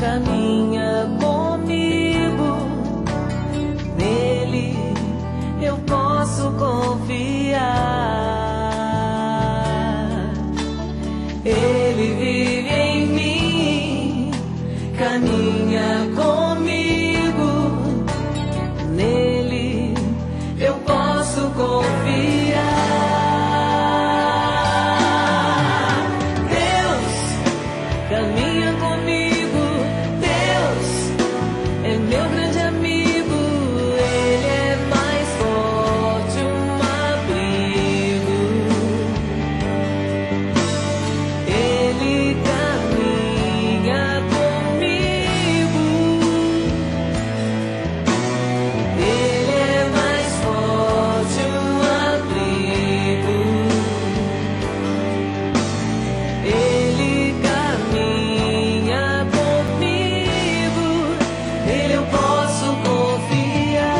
caminha comigo, nele eu posso confiar. Ele vive em mim, caminha comigo, nele eu posso confiar. Deus caminha comigo, Deus é meu grande amigo, Ele é mais forte, um abrigo. Ele caminha comigo, Ele é mais forte, um abrigo. Ele caminha comigo, nele eu posso confiar.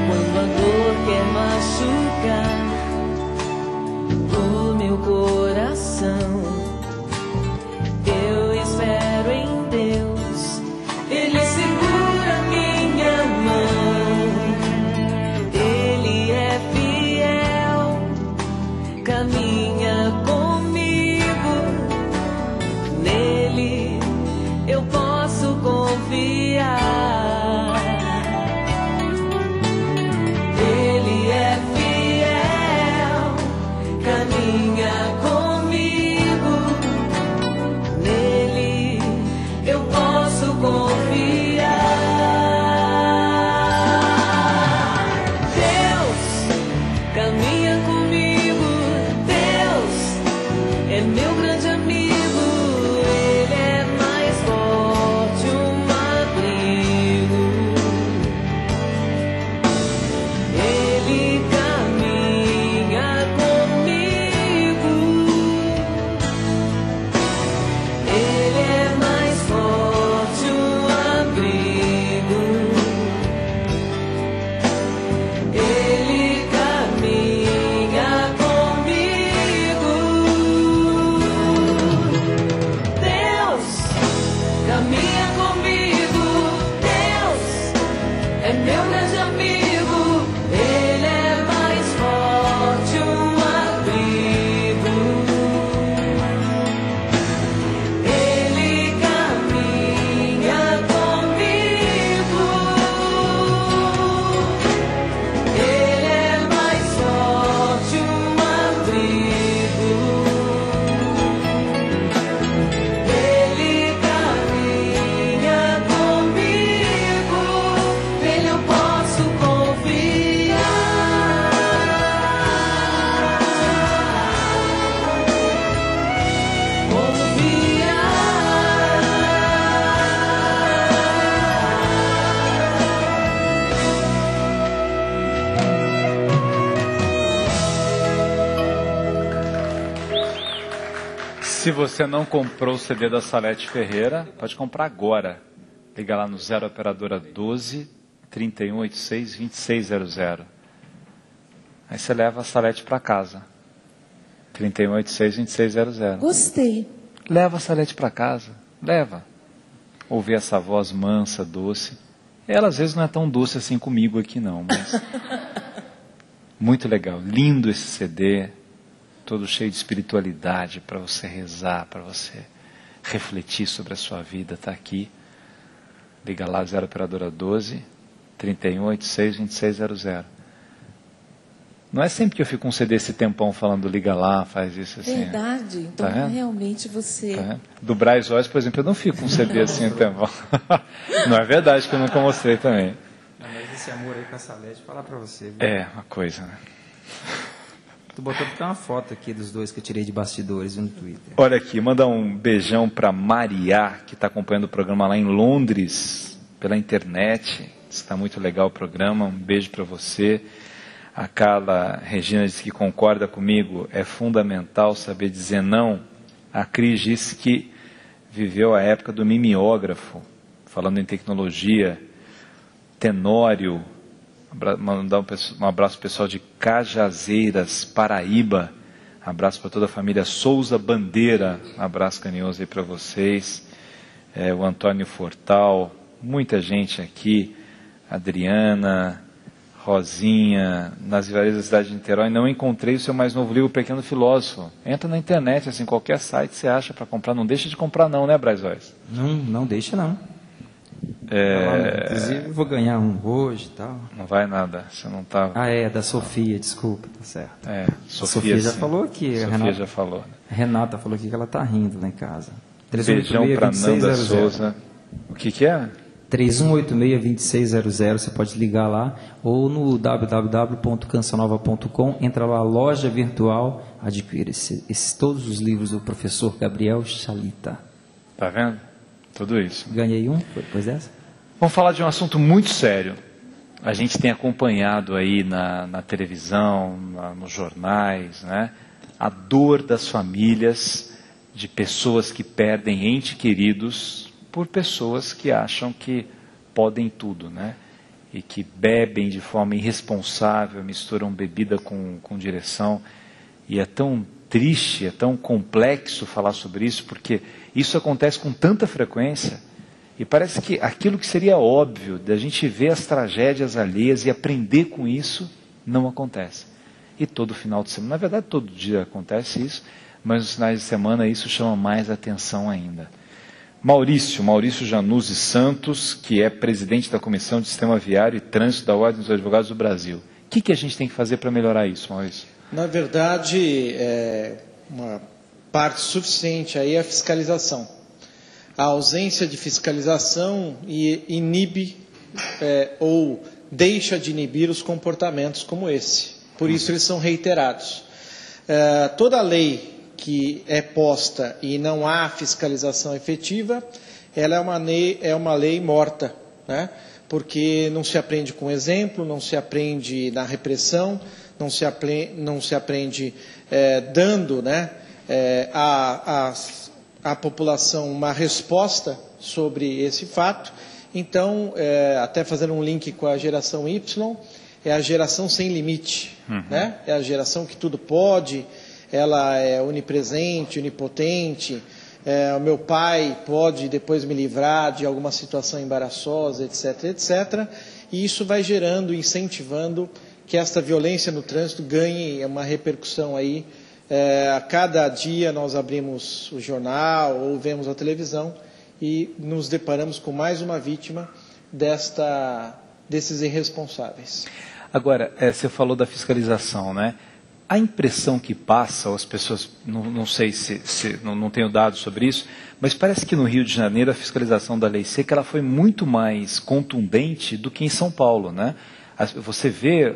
Quando a dor quer machucar o meu coração, eu espero em Deus, Ele segura minha mão. Ele é fiel, caminha comigo, nele eu posso confiar. Ele é fiel, caminha comigo, nele eu posso confiar. Deus caminha comigo, Deus é meu grande amigo, Ele é mais forte, um abrigo. Ele caminha comigo, Ele é mais forte, um abrigo. Ele caminha comigo, Deus caminha comigo, Deus é meu grande amigo, Ele é mais forte, um abrigo. Ele caminha comigo, Ele é mais forte, um abrigo. Ele caminha comigo, nele eu posso confiar. Se você não comprou o CD da Salete Ferreira, pode comprar agora. Liga lá no 0 operadora 12 3186 2600. Aí você leva a Salete para casa. 3186 2600. Gostei. Leva a Salete para casa. Leva. Ouvir essa voz mansa, doce. Ela às vezes não é tão doce assim comigo aqui não, mas muito legal. Lindo esse CD. Todo cheio de espiritualidade para você rezar, para você refletir sobre a sua vida, está aqui. Liga lá, 0 operadora 12 3186 2600. Não é sempre que eu fico com um CD esse tempão falando liga lá, faz isso assim. Verdade. Então Tá vendo? realmente você... Tá vendo? Do Braz Oz, por exemplo, eu não fico com um CD assim um tempão. Não é verdade que eu nunca mostrei também. Não, mas esse amor aí com a Salete, falar pra você. Viu? É, uma coisa, né? Tu botou até uma foto aqui dos dois que eu tirei de bastidores no Twitter. Olha aqui, manda um beijão para Maria, que está acompanhando o programa lá em Londres, pela internet. Está muito legal o programa, um beijo para você. A Carla Regina diz que concorda comigo, é fundamental saber dizer não. A Cris disse que viveu a época do mimeógrafo, falando em tecnologia. Tenório, mandar um abraço pessoal de Cajazeiras, Paraíba. Abraço para toda a família Souza Bandeira, abraço carinhoso aí para vocês. O Antônio Fortal, muita gente aqui, Adriana, Rosinha, nas livrarias da cidade de Niterói. Não encontrei o seu mais novo livro, O Pequeno Filósofo. Entra na internet, assim, qualquer site você acha para comprar. Não deixa de comprar não, né, Braz? Não deixa não. Inclusive eu vou ganhar um hoje e tal. Não vai nada, você não tá... Da Sofia, desculpa, tá certo. Sofia já falou aqui. Sofia já falou. A Renata falou aqui que ela tá rindo lá em casa. Beijão para Nanda Souza. O que é? 3186-2600, você pode ligar lá, ou no www.cançãonova.com, entra lá, loja virtual, adquire todos os livros do professor Gabriel Chalita. Tá vendo? Tudo isso. Ganhei um, depois dessa? Vamos falar de um assunto muito sério. A gente tem acompanhado aí na televisão, nos jornais, né? A dor das famílias de pessoas que perdem entes queridos por pessoas que acham que podem tudo, né? E que bebem de forma irresponsável, misturam bebida com direção. E é tão triste, é tão complexo falar sobre isso, porque isso acontece com tanta frequência. E parece que aquilo que seria óbvio, da gente ver as tragédias alheias e aprender com isso, não acontece. E todo final de semana, na verdade todo dia acontece isso, mas nos finais de semana isso chama mais atenção ainda. Maurício Januzzi Santos, que é presidente da Comissão de Sistema Viário e Trânsito da Ordem dos Advogados do Brasil. O que a gente tem que fazer para melhorar isso, Maurício? Na verdade, uma parte suficiente aí é a fiscalização. A ausência de fiscalização inibe ou deixa de inibir os comportamentos como esse. Por isso eles são reiterados. Toda lei que é posta e não há fiscalização efetiva, ela é uma lei morta, né? Porque não se aprende com exemplo, não se aprende na repressão, não se aprende dando, né, à população uma resposta sobre esse fato. Então, até fazendo um link com a geração Y, é a geração sem limite, né? É a geração que tudo pode, ela é onipresente, onipotente, o meu pai pode depois me livrar de alguma situação embaraçosa, etc, etc. E isso vai gerando, incentivando que esta violência no trânsito ganhe uma repercussão aí. A cada dia nós abrimos o jornal ou vemos a televisão e nos deparamos com mais uma vítima desses irresponsáveis. Agora, você falou da fiscalização, né? A impressão que passa, ou as pessoas, não sei se não tenho dados sobre isso, mas parece que no Rio de Janeiro a fiscalização da lei seca ela foi muito mais contundente do que em São Paulo, né? Você vê,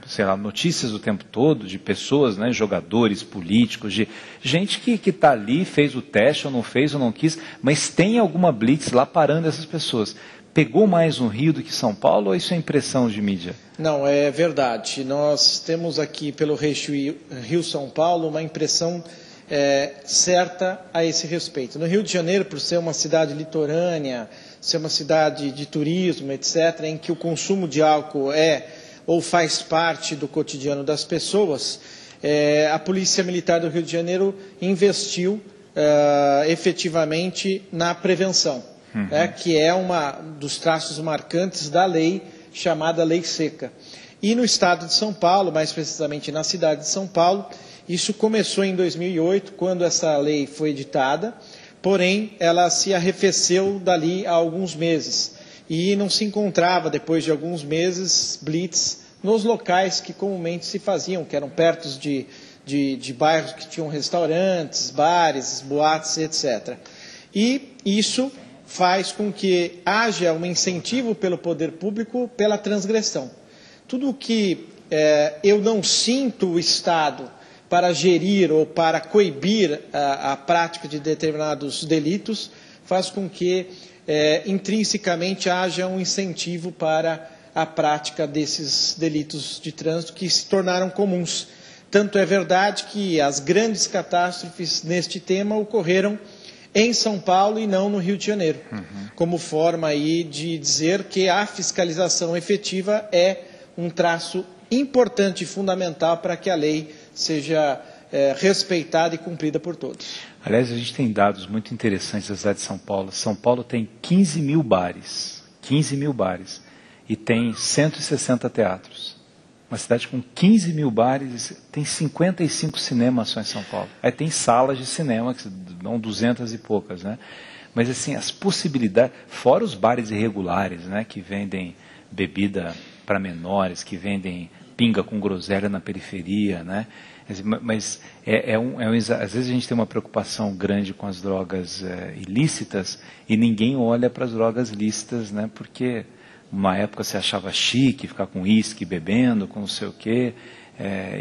sei lá, notícias o tempo todo de pessoas, né, jogadores, políticos, de gente que está ali, fez o teste ou não quis, mas tem alguma blitz lá parando essas pessoas. Pegou mais no Rio do que São Paulo ou isso é impressão de mídia? Não, é verdade. Nós temos aqui pelo Rio-São Paulo uma impressão certa a esse respeito. No Rio de Janeiro, por ser uma cidade litorânea, ser uma cidade de turismo, etc., em que o consumo de álcool ou faz parte do cotidiano das pessoas, a Polícia Militar do Rio de Janeiro investiu efetivamente na prevenção, que é dos traços marcantes da lei chamada Lei Seca. E no estado de São Paulo, mais precisamente na cidade de São Paulo, isso começou em 2008, quando essa lei foi editada, porém ela se arrefeceu dali a alguns meses e não se encontrava, depois de alguns meses, blitz nos locais que comumente se faziam, que eram perto de bairros que tinham restaurantes, bares, boates, etc. E isso faz com que haja um incentivo pelo poder público pela transgressão. Tudo que eu não sinto o Estado para gerir ou para coibir a prática de determinados delitos, faz com que intrinsecamente haja um incentivo para a prática desses delitos de trânsito que se tornaram comuns. Tanto é verdade que as grandes catástrofes neste tema ocorreram em São Paulo e não no Rio de Janeiro, como forma aí de dizer que a fiscalização efetiva é um traço importante e fundamental para que a lei seja respeitada e cumprida por todos. Aliás, a gente tem dados muito interessantes da cidade de São Paulo. São Paulo tem 15 mil bares, e tem 160 teatros. Uma cidade com 15 mil bares, tem 55 cinemas só em São Paulo. Aí tem salas de cinema, que dão 200 e poucas, né? Mas assim, as possibilidades, fora os bares irregulares, né, que vendem bebida para menores, que vendem pinga com groselha na periferia, né? Mas às vezes a gente tem uma preocupação grande com as drogas ilícitas e ninguém olha para as drogas lícitas, né? Porque uma época você achava chique ficar com uísque bebendo, com não sei o quê,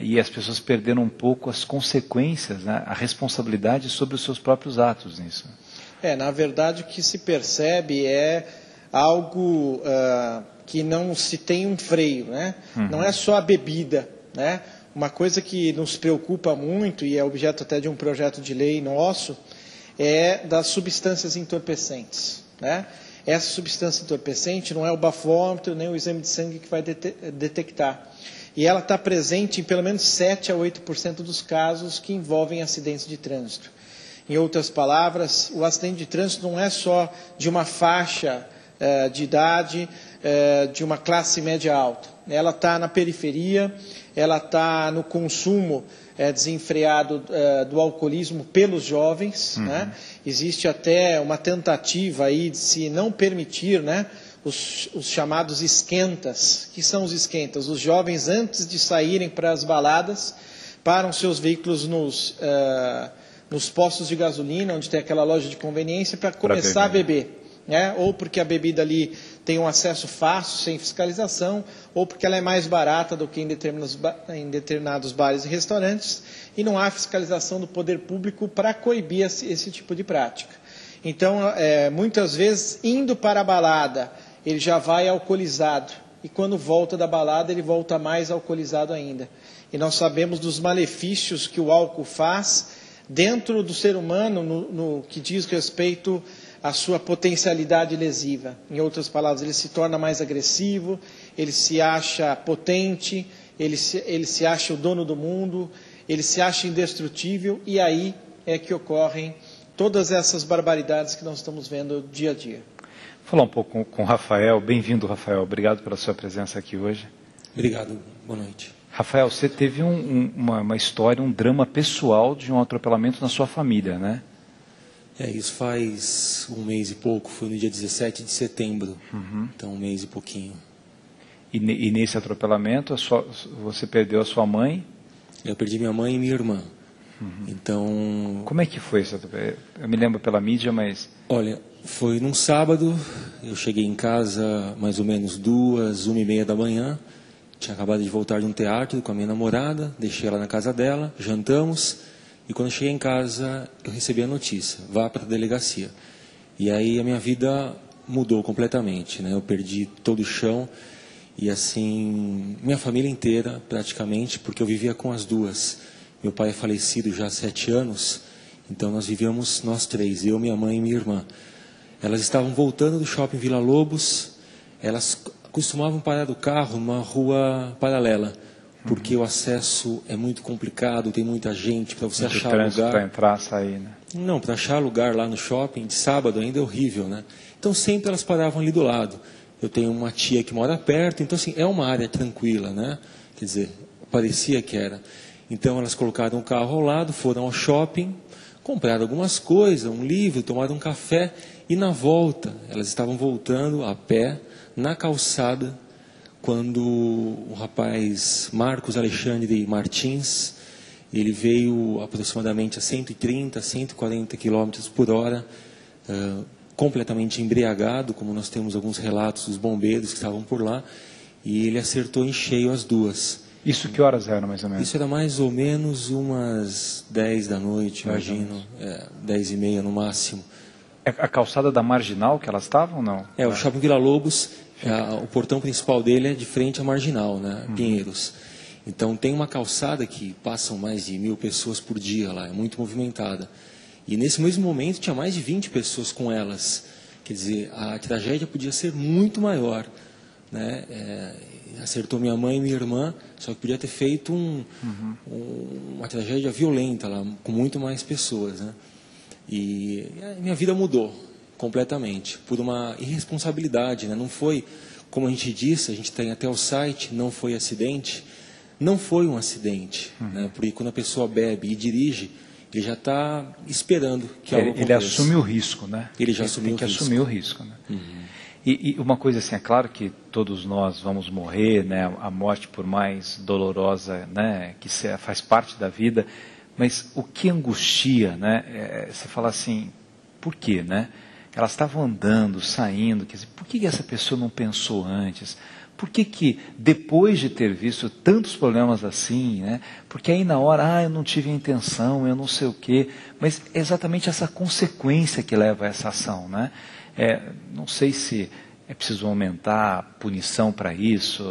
e as pessoas perderam um pouco as consequências, né? A responsabilidade sobre os seus próprios atos nisso. Na verdade o que se percebe é algo que não se tem um freio, né? Não é só a bebida, né? Uma coisa que nos preocupa muito, e é objeto até de um projeto de lei nosso, é das substâncias entorpecentes, né? Essa substância entorpecente não é o bafômetro nem o exame de sangue que vai detectar. E ela está presente em pelo menos 7 a 8% dos casos que envolvem acidentes de trânsito. Em outras palavras, o acidente de trânsito não é só de uma faixa de idade, de uma classe média alta. Ela está na periferia, ela está no consumo desenfreado do alcoolismo pelos jovens, né? Existe até uma tentativa aí de se não permitir, né, os chamados esquentas. Que são os esquentas? Os jovens, antes de saírem para as baladas, param seus veículos nos postos de gasolina, onde tem aquela loja de conveniência, para começar a beber. Né? Ou porque a bebida ali tem um acesso fácil, sem fiscalização, ou porque ela é mais barata do que em determinados bares e restaurantes, e não há fiscalização do poder público para coibir esse tipo de prática. Então, muitas vezes, indo para a balada, ele já vai alcoolizado, e quando volta da balada, ele volta mais alcoolizado ainda. E nós sabemos dos malefícios que o álcool faz dentro do ser humano, no que diz respeito a sua potencialidade lesiva. Em outras palavras, ele se torna mais agressivo, ele se acha potente, ele se acha o dono do mundo, ele se acha indestrutível, e aí é que ocorrem todas essas barbaridades que nós estamos vendo dia a dia. Vou falar um pouco com o Rafael. Bem-vindo, Rafael. Obrigado pela sua presença aqui hoje. Obrigado. Boa noite. Rafael, você teve uma história, um drama pessoal de um atropelamento na sua família, né? Isso faz um mês e pouco, foi no dia 17 de setembro, então um mês e pouquinho. E nesse atropelamento, você perdeu a sua mãe? Eu perdi minha mãe e minha irmã. Então... Como é que foi isso? Eu me lembro pela mídia, mas... Olha, foi num sábado, eu cheguei em casa mais ou menos 1h30 da manhã, tinha acabado de voltar de um teatro com a minha namorada, deixei ela na casa dela, jantamos... E quando eu cheguei em casa, eu recebi a notícia, vá para a delegacia. E aí a minha vida mudou completamente, né? Eu perdi todo o chão e assim, minha família inteira praticamente, porque eu vivia com as duas. Meu pai é falecido já há 7 anos, então nós vivíamos nós 3, eu, minha mãe e minha irmã. Elas estavam voltando do shopping Vila Lobos, elas costumavam parar do carro numa rua paralela, porque o acesso é muito complicado, tem muita gente, para você achar lugar... para entrar, sair, né? Não, para achar lugar lá no shopping, de sábado ainda é horrível, né? Então sempre elas paravam ali do lado. Eu tenho uma tia que mora perto, então assim, é uma área tranquila, né? Quer dizer, parecia que era. Então elas colocaram o carro ao lado, foram ao shopping, compraram algumas coisas, um livro, tomaram um café, e na volta, elas estavam voltando a pé, na calçada, quando o rapaz Marcos Alexandre Martins, ele veio aproximadamente a 130, 140 km por hora, completamente embriagado, como nós temos alguns relatos dos bombeiros que estavam por lá, e ele acertou em cheio as duas. Isso que horas eram, mais ou menos? Isso era mais ou menos umas 10 da noite, imagino, 10h30 no máximo. É a calçada da Marginal que elas estavam ou não? O Shopping Vila Lobos, o portão principal dele é de frente à Marginal, né? Pinheiros. Então tem uma calçada que passam mais de 1.000 pessoas por dia lá, é muito movimentada. E nesse mesmo momento tinha mais de 20 pessoas com elas. Quer dizer, a tragédia podia ser muito maior, né? Acertou minha mãe e minha irmã, só que podia ter feito uma tragédia violenta lá, com muito mais pessoas, né? E a minha vida mudou completamente, por uma irresponsabilidade, né? Não foi, como a gente disse, a gente tem até o site, não foi acidente. Não foi um acidente, né? Porque quando a pessoa bebe e dirige, ele já está esperando que algo aconteça. Ele assume o risco, né? Ele já assumiu tem que o risco. assumir o risco, né? E uma coisa assim, é claro que todos nós vamos morrer, né? A morte, por mais dolorosa, né, que faz parte da vida, mas o que angustia, né? Você fala assim, por quê, né? Elas estavam andando, saindo, quer dizer, por que essa pessoa não pensou antes? Por que depois de ter visto tantos problemas assim, né? Porque aí na hora, eu não tive a intenção, eu não sei o quê, mas é exatamente essa consequência que leva a essa ação, né? Não sei se é preciso aumentar a punição para isso,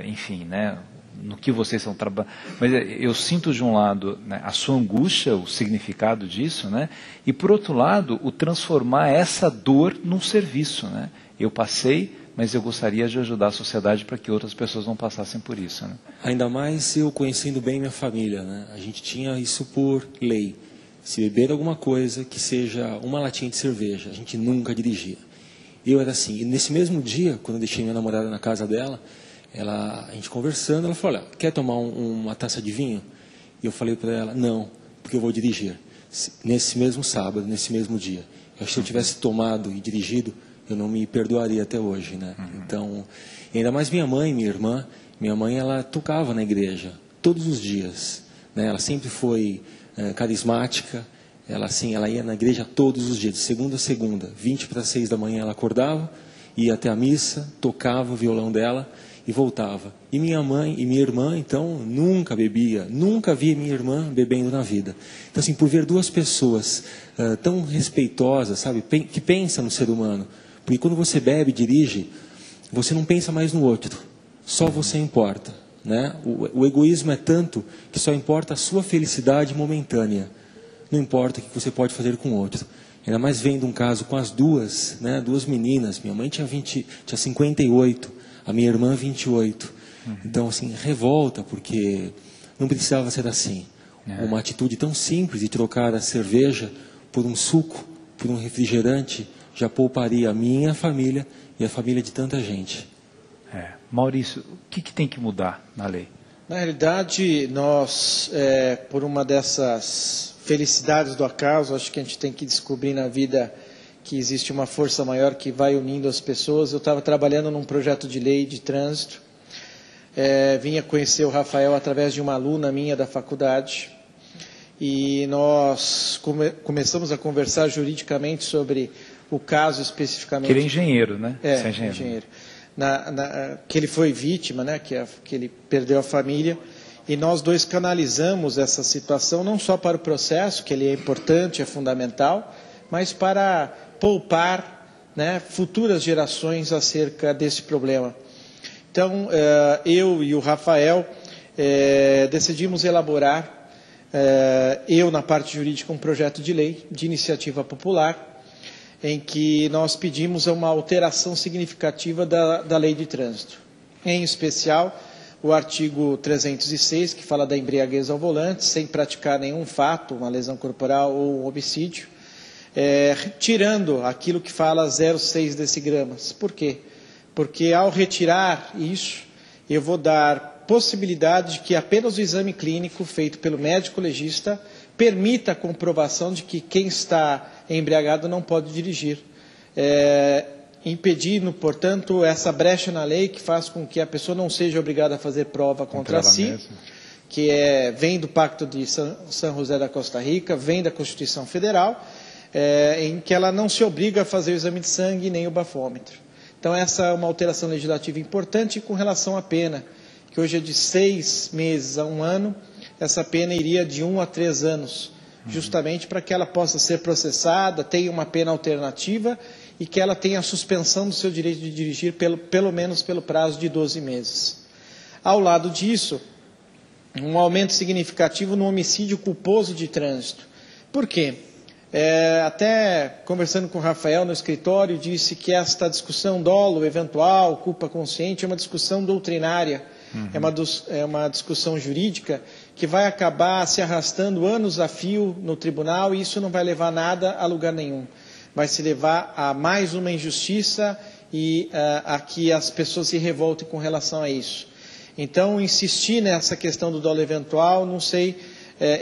enfim, né? No que vocês estão trabalhando, mas eu sinto de um lado, né, a sua angústia, o significado disso, né? E por outro lado, o transformar essa dor num serviço, né? Eu passei, mas eu gostaria de ajudar a sociedade para que outras pessoas não passassem por isso, né? Ainda mais eu conhecendo bem minha família, né? A gente tinha isso por lei. Se beber alguma coisa que seja uma latinha de cerveja, a gente nunca dirigia. Eu era assim. E nesse mesmo dia, quando eu deixei minha namorada na casa dela, a gente conversando, ela falou, olha, quer tomar uma taça de vinho? E eu falei para ela, não, porque eu vou dirigir. Nesse mesmo sábado, nesse mesmo dia. Eu acho que se eu tivesse tomado e dirigido, eu não me perdoaria até hoje, né? Então, ainda mais minha mãe, minha irmã. Minha mãe, ela tocava na igreja todos os dias, né? Ela sempre foi carismática. Ela ia na igreja todos os dias, de segunda a segunda, 5:50 da manhã ela acordava, ia até a missa, tocava o violão dela e voltava. E minha mãe e minha irmã, então, nunca bebia, nunca vi minha irmã bebendo na vida. Então, assim, por ver duas pessoas tão respeitosas, sabe, que pensam no ser humano. Porque quando você bebe e dirige, você não pensa mais no outro, só você importa, né? O egoísmo é tanto que só importa a sua felicidade momentânea. Não importa o que você pode fazer com o outro. Ainda mais vendo um caso com as duas, né? Duas meninas. Minha mãe tinha 58, a minha irmã 28. Então, assim, revolta, porque não precisava ser assim. Uma atitude tão simples de trocar a cerveja por um suco, por um refrigerante, já pouparia a minha família e a família de tanta gente. Maurício, o que tem que mudar na lei? Na realidade, nós, por uma dessas felicidades do acaso, acho que a gente tem que descobrir na vida que existe uma força maior que vai unindo as pessoas. Eu estava trabalhando num projeto de lei de trânsito, vinha conhecer o Rafael através de uma aluna minha da faculdade, e nós começamos a conversar juridicamente sobre o caso especificamente. Ele é engenheiro, né? É, engenheiro. Que ele foi vítima, né? Que ele perdeu a família. E nós dois canalizamos essa situação não só para o processo, que ele é importante, é fundamental, mas para poupar, né, futuras gerações acerca desse problema. Então, eu e o Rafael decidimos elaborar, eu na parte jurídica, um projeto de lei de iniciativa popular, em que nós pedimos uma alteração significativa da lei de trânsito. Em especial, o artigo 306, que fala da embriaguez ao volante, sem praticar nenhum fato, uma lesão corporal ou um homicídio, tirando aquilo que fala 0,6 decigramas. Por quê? Porque ao retirar isso, eu vou dar possibilidade de que apenas o exame clínico feito pelo médico legista permita a comprovação de que quem está embriagado não pode dirigir. Impedindo, portanto, essa brecha na lei que faz com que a pessoa não seja obrigada a fazer prova contra si, mesmo. Que vem do Pacto de São José da Costa Rica, vem da Constituição Federal, em que ela não se obriga a fazer o exame de sangue nem o bafômetro. Então, essa é uma alteração legislativa importante com relação à pena, que hoje é de 6 meses a 1 ano, essa pena iria de 1 a 3 anos, justamente para que ela possa ser processada, tenha uma pena alternativa e que ela tenha a suspensão do seu direito de dirigir pelo menos pelo prazo de 12 meses. Ao lado disso, um aumento significativo no homicídio culposo de trânsito. Por quê? Até conversando com o Rafael no escritório, disse que esta discussão dolo eventual, culpa consciente, é uma discussão doutrinária, é uma discussão jurídica que vai acabar se arrastando anos a fio no tribunal, e isso não vai levar nada a lugar nenhum. Vai se levar a mais uma injustiça e a que as pessoas se revoltem com relação a isso. Então, insistir nessa questão do dolo eventual, não sei,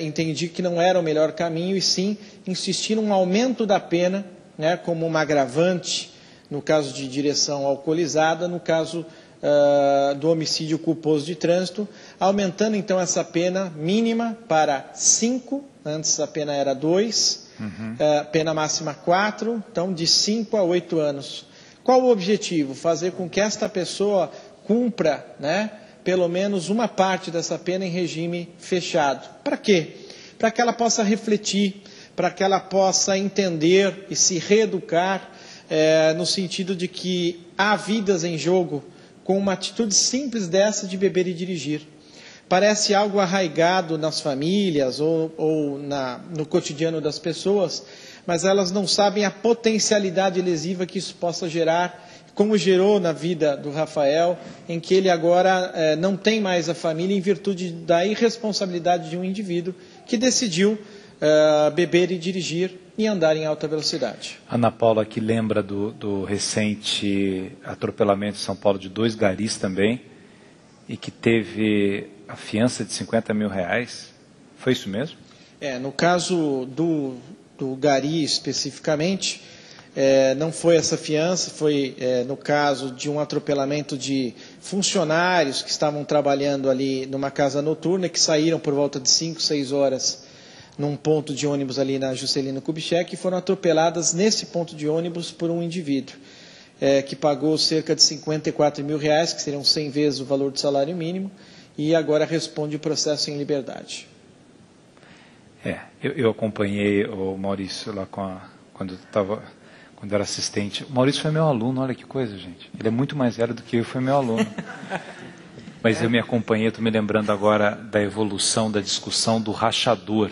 entendi que não era o melhor caminho, e sim insistir num aumento da pena, né, como uma agravante no caso de direção alcoolizada, no caso do homicídio culposo de trânsito, aumentando então essa pena mínima para 5, antes a pena era 2, pena máxima 4, então de 5 a 8 anos. Qual o objetivo? Fazer com que esta pessoa cumpra, né, pelo menos uma parte dessa pena em regime fechado. Para quê? Para que ela possa refletir, para que ela possa entender e se reeducar, no sentido de que há vidas em jogo com uma atitude simples dessa de beber e dirigir. Parece algo arraigado nas famílias ou no cotidiano das pessoas, mas elas não sabem a potencialidade lesiva que isso possa gerar, como gerou na vida do Rafael, em que ele agora não tem mais a família em virtude da irresponsabilidade de um indivíduo que decidiu beber e dirigir e andar em alta velocidade. Ana Paula, que lembra do recente atropelamento em São Paulo de 2 garis também, e que teve a fiança de R$50 mil. Foi isso mesmo? No caso do gari especificamente, não foi essa fiança, foi no caso de um atropelamento de funcionários que estavam trabalhando ali numa casa noturna, que saíram por volta de 5, 6 horas num ponto de ônibus ali na Juscelino Kubitschek, e foram atropeladas nesse ponto de ônibus por um indivíduo que pagou cerca de R$54 mil, que seriam 100 vezes o valor do salário mínimo, e agora responde o processo em liberdade. Eu acompanhei o Maurício lá quando era assistente. O Maurício foi meu aluno, olha que coisa, gente. Ele é muito mais velho do que eu, foi meu aluno. Mas eu me acompanhei, estou me lembrando agora da evolução da discussão do rachador,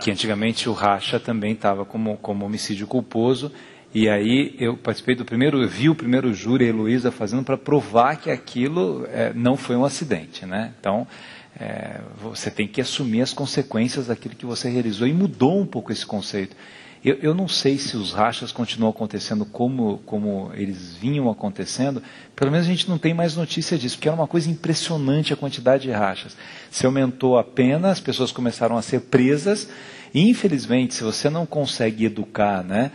que antigamente o racha também estava como homicídio culposo, e aí eu participei eu vi o primeiro júri, a Heloísa fazendo, para provar que aquilo não foi um acidente, né? Então, você tem que assumir as consequências daquilo que você realizou, e mudou um pouco esse conceito. Eu não sei se os rachas continuam acontecendo como eles vinham acontecendo, pelo menos a gente não tem mais notícia disso, porque era uma coisa impressionante a quantidade de rachas. Se aumentou a pena, as pessoas começaram a ser presas, e infelizmente, se você não consegue educar, né,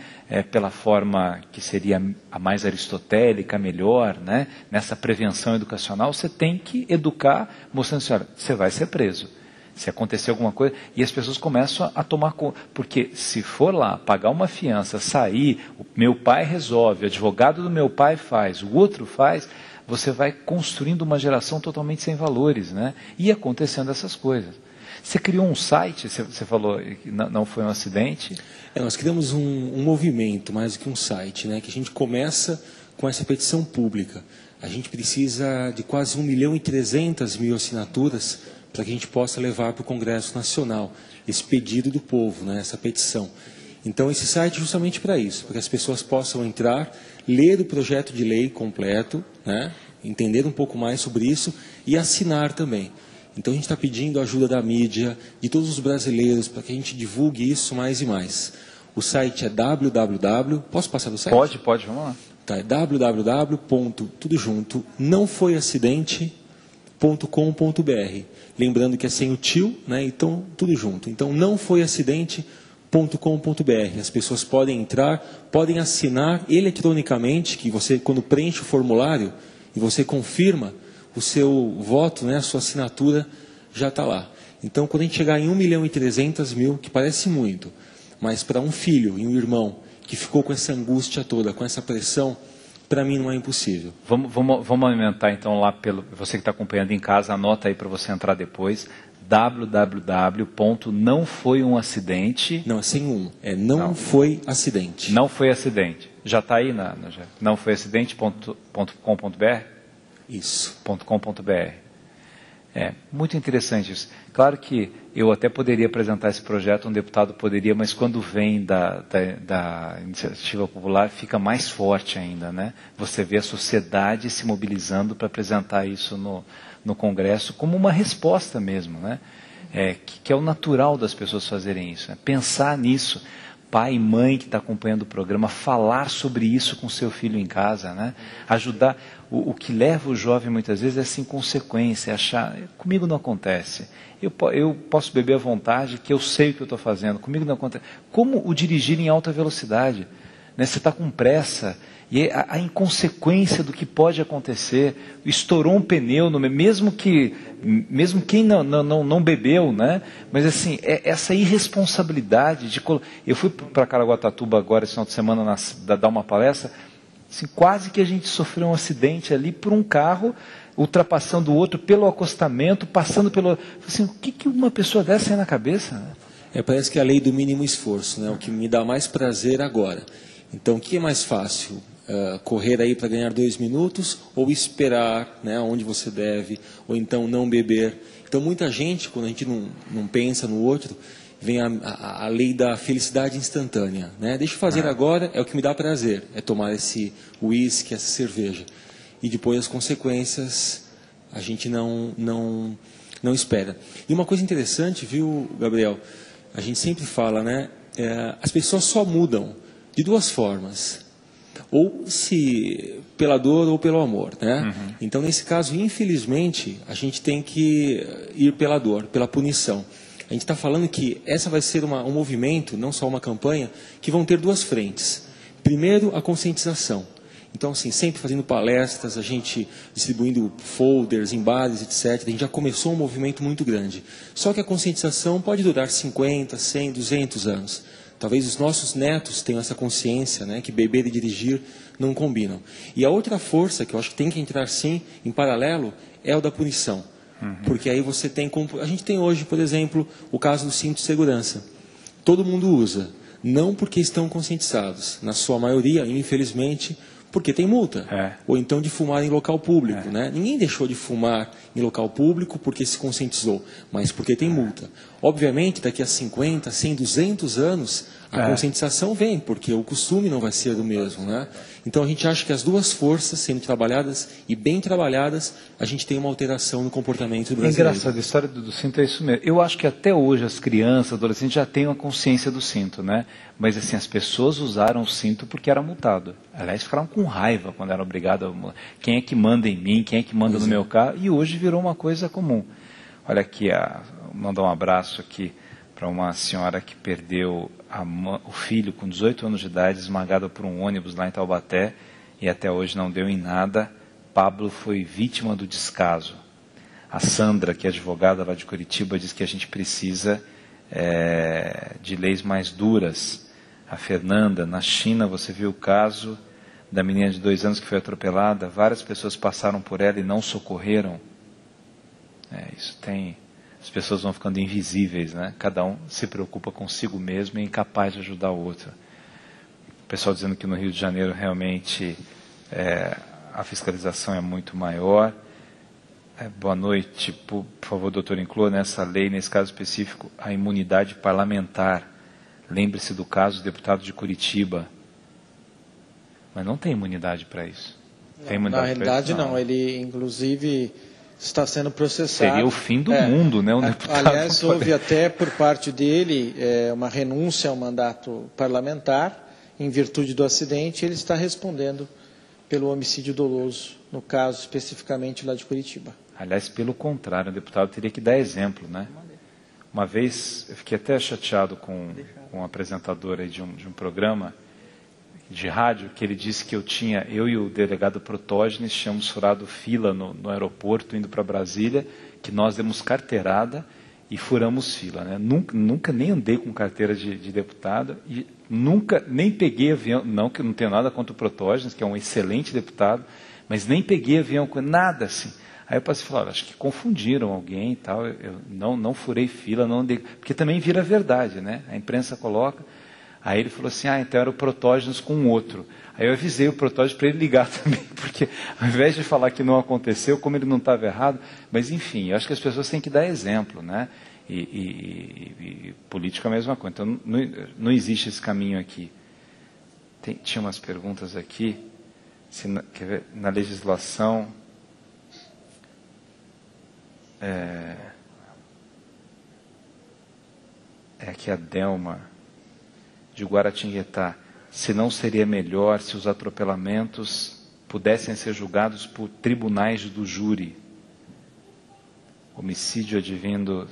pela forma que seria a mais aristotélica, melhor, né, nessa prevenção educacional, você tem que educar mostrando assim, olha, você vai ser preso. Se acontecer alguma coisa, e as pessoas começam a tomar conta, porque se for lá, pagar uma fiança, sair, o meu pai resolve, o advogado do meu pai faz, o outro faz, você vai construindo uma geração totalmente sem valores, né? E acontecendo essas coisas. Você criou um site, você falou que não foi um acidente? Nós criamos um movimento, mais do que um site, né? Que a gente começa com essa petição pública. A gente precisa de quase 1.300.000 assinaturas para que a gente possa levar para o Congresso Nacional esse pedido do povo, né, essa petição. Então, esse site é justamente para isso, para que as pessoas possam entrar, ler o projeto de lei completo, né, entender um pouco mais sobre isso e assinar também. Então, a gente está pedindo a ajuda da mídia, de todos os brasileiros, para que a gente divulgue isso mais e mais. O site é www... Posso passar do site? Pode, vamos lá. Tá, é www.tudojunto.nãofoiacidente.com.br. Lembrando que é sem o tio, né? Então, tudo junto. Então, nãofoiacidente.com.br. As pessoas podem entrar, podem assinar eletronicamente, que você, quando preenche o formulário e você confirma o seu voto, né? A sua assinatura já está lá. Então, quando a gente chegar em 1.300.000, que parece muito, mas para um filho e um irmão que ficou com essa angústia toda, com essa pressão, para mim não é impossível. Vamos aumentar então lá, você que está acompanhando em casa, anota aí para você entrar depois, www.nãofoiumacidente. Não, é sem um, não foi acidente. Não foi acidente. Já está aí nãofoiacidente.com.br? Isso. .com.br. Muito interessante isso. Claro que eu até poderia apresentar esse projeto, um deputado poderia, mas quando vem da iniciativa popular fica mais forte ainda, né? Você vê a sociedade se mobilizando para apresentar isso no Congresso como uma resposta mesmo, né? que é o natural das pessoas fazerem isso. Né? Pensar nisso. Pai e mãe que está acompanhando o programa, falar sobre isso com seu filho em casa, né? Ajudar. O que leva o jovem muitas vezes é essa inconsequência, achar, comigo não acontece. Eu posso beber à vontade, que eu sei o que eu estou fazendo, comigo não acontece. Como o dirigir em alta velocidade? Né? Você está com pressa, e a inconsequência do que pode acontecer, estourou um pneu, mesmo quem não bebeu, né? Mas assim, essa irresponsabilidade de... Eu fui para Caraguatatuba agora, esse final de semana, dar uma palestra, assim, quase que a gente sofreu um acidente ali por um carro, ultrapassando o outro pelo acostamento, passando pelo... Assim, o que uma pessoa dessa tem na cabeça? Né? Parece que é a lei do mínimo esforço, né? O que me dá mais prazer agora. Então, o que é mais fácil? Correr aí para ganhar 2 minutos ou esperar, né, onde você deve, ou então não beber. Então muita gente, quando a gente não pensa no outro, vem a lei da felicidade instantânea, né? Deixa eu fazer agora, é o que me dá prazer, é tomar esse uísque, essa cerveja. E depois as consequências a gente não espera. E uma coisa interessante, viu, Gabriel? A gente sempre fala, né? As pessoas só mudam de 2 formas. Ou se pela dor ou pelo amor, né? Uhum. Então, nesse caso, infelizmente, a gente tem que ir pela dor, pela punição. A gente está falando que essa vai ser um movimento, não só uma campanha, que vão ter 2 frentes. Primeiro, a conscientização. Então, assim, sempre fazendo palestras, a gente distribuindo folders em bares, etc. A gente já começou um movimento muito grande. Só que a conscientização pode durar 50, 100, 200 anos. Talvez os nossos netos tenham essa consciência, né, que beber e dirigir não combinam. E a outra força, que eu acho que tem que entrar sim, em paralelo, é o da punição. Uhum. Porque aí você tem... A gente tem hoje, por exemplo, o caso do cinto de segurança. Todo mundo usa, não porque estão conscientizados. Na sua maioria, infelizmente, porque tem multa. Ou então de fumar em local público. Né? Ninguém deixou de fumar em local público porque se conscientizou, mas porque tem multa. Obviamente, daqui a 50, 100, 200 anos, a conscientização vem, porque o costume não vai ser o mesmo. Né? Então, a gente acha que as 2 forças, sendo trabalhadas e bem trabalhadas, a gente tem uma alteração no comportamento brasileiro. É engraçado, a história do cinto é isso mesmo. Eu acho que até hoje as crianças, adolescentes já têm uma consciência do cinto, né? Mas assim, as pessoas usaram o cinto porque era multado. Aliás, ficaram com raiva quando eram obrigados a... Quem é que manda em mim? Quem é que manda no meu carro? E hoje virou uma coisa comum. Olha aqui, mandar um abraço aqui para uma senhora que perdeu o filho com 18 anos de idade, esmagado por um ônibus lá em Taubaté, e até hoje não deu em nada. Pablo foi vítima do descaso. A Sandra, que é advogada lá de Curitiba, diz que a gente precisa de leis mais duras. A Fernanda, na China, você viu o caso da menina de 2 anos que foi atropelada? Várias pessoas passaram por ela e não socorreram. Isso tem... As pessoas vão ficando invisíveis, né? Cada um se preocupa consigo mesmo e é incapaz de ajudar o outro. O pessoal dizendo que no Rio de Janeiro realmente a fiscalização é muito maior. Boa noite. Por favor, doutor, inclua nessa lei, nesse caso específico, a imunidade parlamentar. Lembre-se do caso do deputado de Curitiba. Mas não tem imunidade para isso. Tem imunidade, na realidade, não. Ele, inclusive... está sendo processado. Seria o fim do mundo, né? Aliás, houve até por parte dele uma renúncia ao mandato parlamentar, em virtude do acidente, ele está respondendo pelo homicídio doloso, no caso especificamente lá de Curitiba. Aliás, pelo contrário, o deputado teria que dar exemplo, né? Uma vez, eu fiquei até chateado com um apresentador aí de um programa de rádio, que ele disse que eu e o delegado Protógenes tínhamos furado fila no aeroporto, indo para Brasília, que nós demos carteirada e furamos fila. Né? Nunca nem andei com carteira de deputado, e nunca, nem peguei avião, não que eu não tenho nada contra o Protógenes, que é um excelente deputado, mas nem peguei avião com nada assim. Aí eu passei e falei, acho que confundiram alguém e tal, eu não furei fila, não andei, porque também vira verdade, né? A imprensa coloca. Aí ele falou assim, então era o Protógenes com um outro. Aí eu avisei o Protógenes para ele ligar também, porque ao invés de falar que não aconteceu, como ele não estava errado, mas enfim, eu acho que as pessoas têm que dar exemplo, né? E política é a mesma coisa. Então não existe esse caminho aqui. Tinha umas perguntas aqui, quer ver, na legislação... É aqui a Delma, de Guaratinguetá. Se não seria melhor se os atropelamentos pudessem ser julgados por tribunais do júri? Homicídio advindo...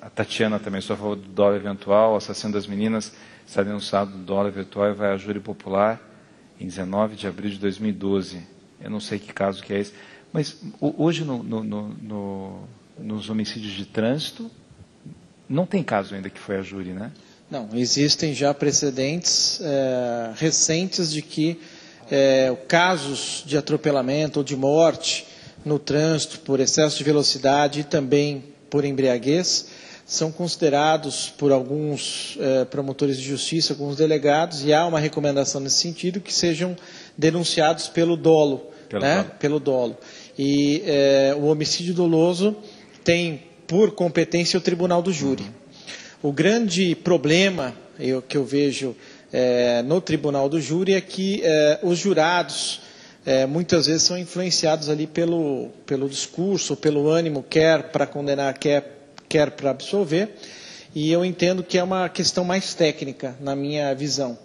A Tatiana também só falou do dólar eventual, o assassino das meninas está denunciado do dólar eventual e vai a júri popular em 19 de abril de 2012. Eu não sei que caso que é esse. Mas hoje nos homicídios de trânsito, não tem caso ainda que foi a júri, né? Não, existem já precedentes recentes de que casos de atropelamento ou de morte no trânsito por excesso de velocidade e também por embriaguez são considerados por alguns promotores de justiça, alguns delegados, e há uma recomendação nesse sentido, que sejam denunciados pelo dolo. Pelo dolo. E o homicídio doloso tem por competência o tribunal do júri. O grande problema que eu vejo no tribunal do júri é que os jurados muitas vezes são influenciados ali pelo discurso, pelo ânimo, quer para condenar, quer para absolver, e eu entendo que é uma questão mais técnica, na minha visão.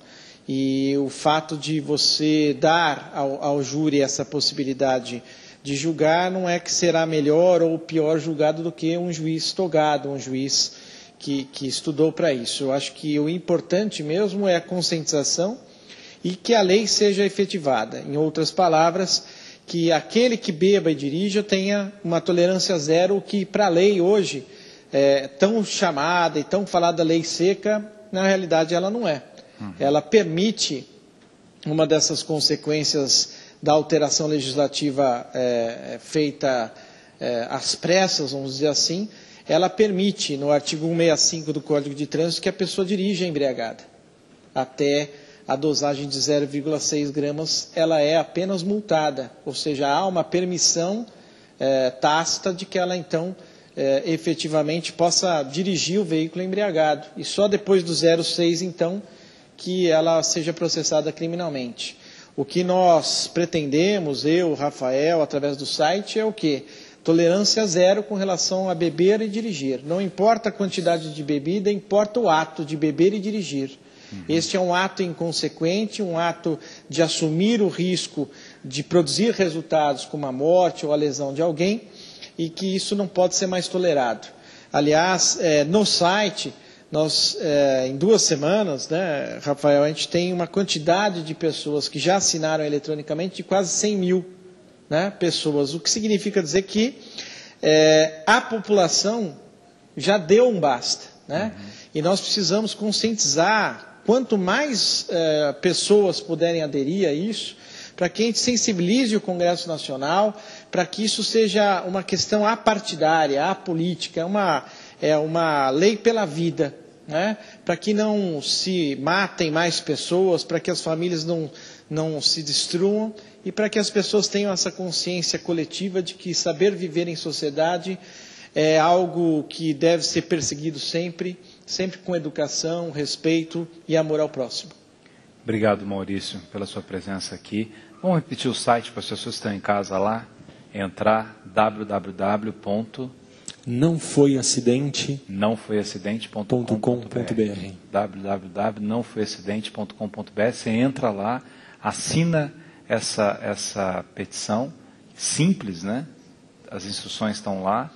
E o fato de você dar ao júri essa possibilidade de julgar não é que será melhor ou pior julgado do que um juiz togado, um juiz que estudou para isso. Eu acho que o importante mesmo é a conscientização e que a lei seja efetivada. Em outras palavras, que aquele que beba e dirija tenha uma tolerância zero, que para a lei hoje, tão chamada e tão falada lei seca, na realidade ela não é. Ela permite uma dessas consequências da alteração legislativa feita às pressas, vamos dizer assim. Ela permite, no artigo 165 do Código de Trânsito, que a pessoa dirija embriagada. Até a dosagem de 0,6 gramas, ela é apenas multada. Ou seja, há uma permissão tácita de que ela, então, efetivamente possa dirigir o veículo embriagado. E só depois do 0,6, então, que ela seja processada criminalmente. O que nós pretendemos, eu, Rafael, através do site, é o quê? Tolerância zero com relação a beber e dirigir. Não importa a quantidade de bebida, importa o ato de beber e dirigir. Este é um ato inconsequente, um ato de assumir o risco de produzir resultados como a morte ou a lesão de alguém, e que isso não pode ser mais tolerado. Aliás, no site, nós, em 2 semanas, né, Rafael, a gente tem uma quantidade de pessoas que já assinaram eletronicamente de quase 100 mil, né, pessoas, o que significa dizer que a população já deu um basta, né? E nós precisamos conscientizar, quanto mais pessoas puderem aderir a isso, para que a gente sensibilize o Congresso Nacional, para que isso seja uma questão apartidária, apolítica, uma lei pela vida, né? Para que não se matem mais pessoas, para que as famílias não se destruam, e para que as pessoas tenham essa consciência coletiva de que saber viver em sociedade é algo que deve ser perseguido sempre com educação, respeito e amor ao próximo. Obrigado, Maurício, pela sua presença aqui. Vamos repetir o site para as pessoas que estão em casa lá, entrar www.nãofoiacidente.com.br www.nãofoiacidente.com.br. Você entra lá, assina essa petição, simples, né? As instruções estão lá,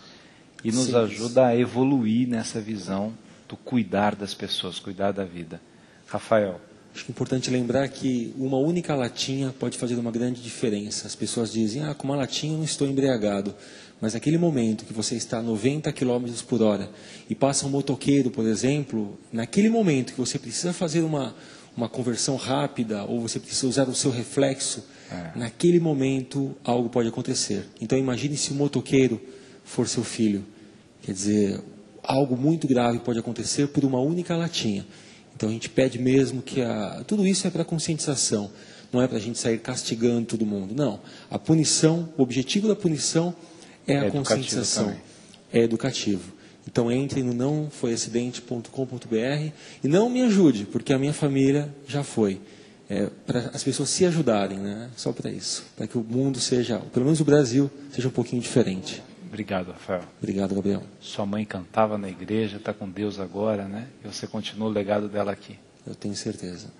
e nos ajuda a evoluir nessa visão do cuidar das pessoas, cuidar da vida. Rafael. Acho que é importante lembrar que uma única latinha pode fazer uma grande diferença. As pessoas dizem, com uma latinha eu não estou embriagado. Mas naquele momento que você está a 90 km por hora e passa um motoqueiro, por exemplo, naquele momento que você precisa fazer uma conversão rápida ou você precisa usar o seu reflexo, naquele momento algo pode acontecer. Então imagine se o motoqueiro for seu filho. Quer dizer, algo muito grave pode acontecer por uma única latinha. Então a gente pede mesmo que tudo isso é para conscientização, não é para a gente sair castigando todo mundo. Não, a punição, o objetivo da punição é a conscientização, é educativo. Então entre no nãofoiacidente.com.br e não me ajude, porque a minha família já foi. Para as pessoas se ajudarem, né? Só para isso, para que o mundo seja, pelo menos o Brasil, seja um pouquinho diferente. Obrigado, Rafael. Obrigado, Gabriel. Sua mãe cantava na igreja, está com Deus agora, né? E você continua o legado dela aqui. Eu tenho certeza.